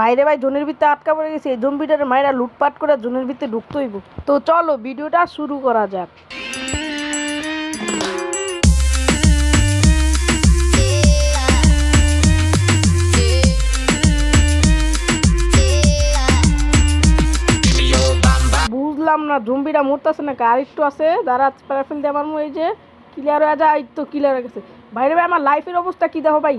বাইরে ভাই জোনের ভিতরে আটকা পড়ে গেছে, এই জম্বিটার মায়েরা লুটপাট করে জোনের ভিতরে ঢুকতে হইব। তো চলো ভিডিওটা শুরু করা যাক। বুঝলাম না জম্বিটা মরতেছে না, আর একটু আছে দাঁড়া প্যারাফিল দিয়ে আমার এই যে ক্লিয়ার হয়ে যায়, এই তো ক্লিয়ার হয়ে গেছে। বাইরে ভাই আমার লাইফের অবস্থা কি দেখো ভাই,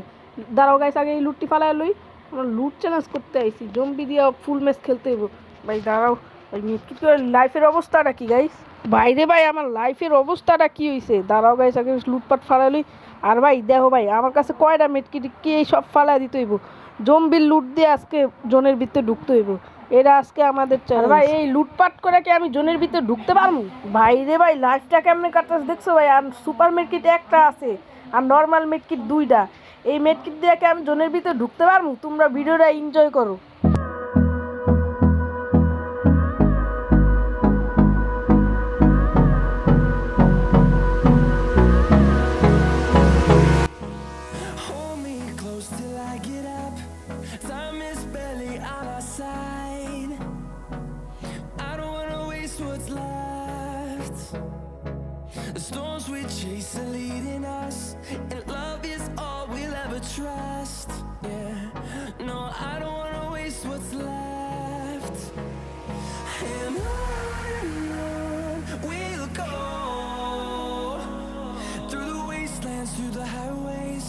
দাঁড়াও গাইস আগে এই লুটটি ফালাই লই, আমরা লুট চ্যালেঞ্জ করতে আইছি, জম্বি দিয়ে ফুল ম্যাচ খেলতে হইব। ভাই দাঁড়াও ভাই মৃত্যু লাইফের অবস্থাটা কি গাইস, বাইরে ভাই আমার লাইফের অবস্থাটা কি হয়েছে, দাঁড়াও গাইস আগে লুটপাট ফালাই লই। আর ভাই দেখো ভাই আমার কাছে কয়টা মেটকিট কি এই সব ফালাই দিতে হইব, জম্বির লুট দিয়ে আজকে জোনের ভিতরে ঢুকতে হইব, এটা আজকে আমাদের চ্যালেঞ্জ। ভাই এই লুটপাট করে কি আমি জোনের ভিতরে ঢুকতে পারবো? ভাই রে ভাই লাইফটা কেমনে কাটতেছে দেখছো ভাই, আর সুপার মেডকিট একটা আছে আর নর্মাল মেডকিট দুইটা, এই মেডকিট দিয়ে কি আমি জোনের ভিতরে ঢুকতে পারবো? তোমরা ভিডিওটা এনজয় করো। Hold me close till I get up. Time is barely on our side. I don't wanna waste what's left. The storms we chase are leading us, and love is all we'll ever trust. Yeah, no, I don't wanna waste what's left. And on we'll go, through the wastelands, through the highways,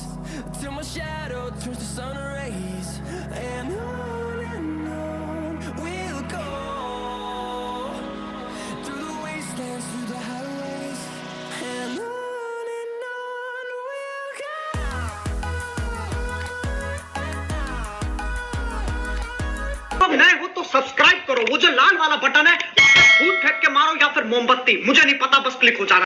till my shadow turns to sun rays. And on we'll go, through the wastelands, through the highways. And on we'll go. अब नए हो तो subscribe करो, वो जो लाल वाला button है उस पे फूट फेंक के मारो या फिर मोमबत्ती, मुझे नहीं पता, बस क्लिक हो जाना।